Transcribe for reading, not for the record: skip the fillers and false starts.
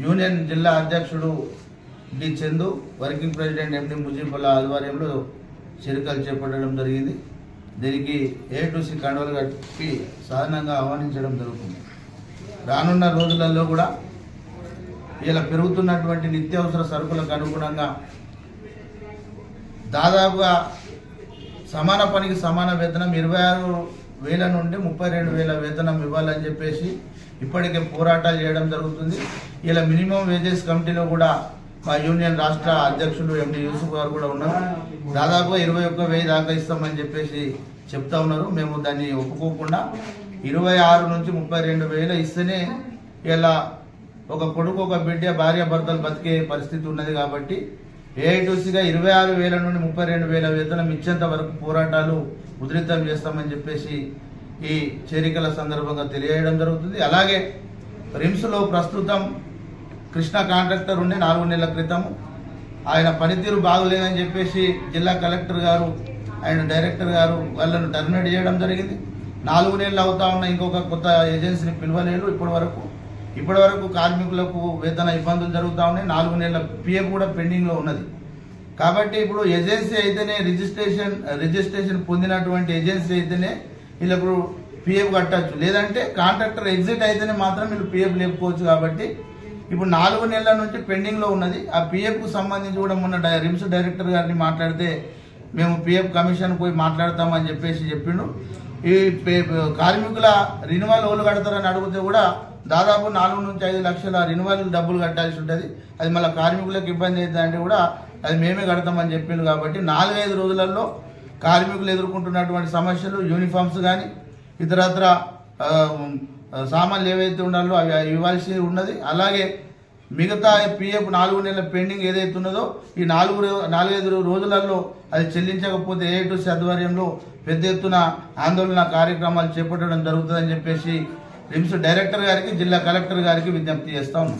Union జిల్లా అధ్యక్షుడు D Chandu, working president MD Mujibulla ఆధ్వర్యంలో చేరికలు చేపట్టడం జరిగింది. దీనికి A2C కండవలు కట్టి సాధారణంగా ఆహ్వానించడం జరుగుతుంది. రానున్న రోజులలో కూడా ఇలా పెరుగుతున్నటువంటి నిత్యావసర సరుకులకు అనుగుణంగా దాదాపుగా సమాన పనికి సమాన వేతనం 26,000 నుండి 32,000 వేతనం ఇవ్వాలని చెప్పేసి ఇప్పటికే పోరాటాలు చేయడం జరుగుతుంది. ఇలా మినిమం వేజెస్ కమిటీలో కూడా మా యూనియన్ రాష్ట్ర అధ్యక్షుడు ఎండి యూసుఫ్ గారు కూడా ఉన్నారు. దాదాపుగా 21,000 దాకా ఇస్తామని చెప్పేసి చెప్తా ఉన్నారు. మేము దాన్ని ఒప్పుకోకుండా 26 నుంచి 32,000 ఇస్తేనే ఇలా ఒక కొడుకు ఒక బిడ్డ భార్య భర్తలు బతికే పరిస్థితి ఉన్నది. కాబట్టి A2Cగా 26,000 నుండి 32,000 వేతనం ఇచ్చేంత వరకు పోరాటాలు ఉధృతం చేస్తామని చెప్పేసి ఈ చేరికల సందర్భంగా తెలియజేయడం జరుగుతుంది. అలాగే రిమ్స్లో ప్రస్తుతం కృష్ణ కాంట్రాక్టర్ ఉండే 4 నెలల క్రితం ఆయన పనితీరు బాగులేదని చెప్పేసి జిల్లా కలెక్టర్ గారు అండ్ డైరెక్టర్ గారు వాళ్ళను టర్మినేట్ చేయడం జరిగింది. 4 నెలలు అవుతా ఉన్న ఇంకొక కొత్త ఏజెన్సీని పిలవలేరు. ఇప్పటి వరకు కార్మికులకు వేతన ఇబ్బందులు జరుగుతూ ఉన్నాయి. 4 నెలల PF కూడా పెండింగ్లో ఉన్నది. కాబట్టి ఇప్పుడు ఏజెన్సీ అయితేనే రిజిస్ట్రేషన్ పొందినటువంటి ఏజెన్సీ అయితేనే వీళ్ళకు PF కట్టచ్చు, లేదంటే కాంట్రాక్టర్ ఎగ్జిట్ అయితేనే మాత్రం వీళ్ళు PF లేపుకోవచ్చు. కాబట్టి ఇప్పుడు 4 నెలల నుంచి పెండింగ్లో ఉన్నది. ఆ PFకు సంబంధించి కూడా మొన్న రిమ్స్ డైరెక్టర్ గారిని మాట్లాడితే మేము PF కమిషన్ పోయి మాట్లాడతామని చెప్పేసి చెప్పిండు. ఈ కార్మికుల రినివల్ ఓళ్ళు కడతారని అడిగితే కూడా దాదాపు 4 నుంచి 5 లక్షల రినివల్ డబ్బులు కట్టాల్సి ఉంటుంది. అది మళ్ళీ కార్మికులకు ఇబ్బంది అవుతుందంటే కూడా అది మేమే కడతామని చెప్పిండు. కాబట్టి 4-5 రోజులలో కార్మికులు ఎదుర్కొంటున్నటువంటి సమస్యలు, యూనిఫామ్స్ కానీ ఇతరత్ర సామాన్లు ఏవైతే ఉండాలో అవి ఇవ్వాల్సి ఉన్నది. అలాగే మిగతా PF 4 నెలల పెండింగ్ ఏదైతే ఉన్నదో ఈ 4-5 రోజులలో అది చెల్లించకపోతే A2C ఆధ్వర్యంలో పెద్ద ఎత్తున ఆందోళన కార్యక్రమాలు చేపట్టడం జరుగుతుందని చెప్పేసి రిమ్స్ డైరెక్టర్ గారికి, జిల్లా కలెక్టర్ గారికి విజ్ఞప్తి చేస్తా ఉన్నాం.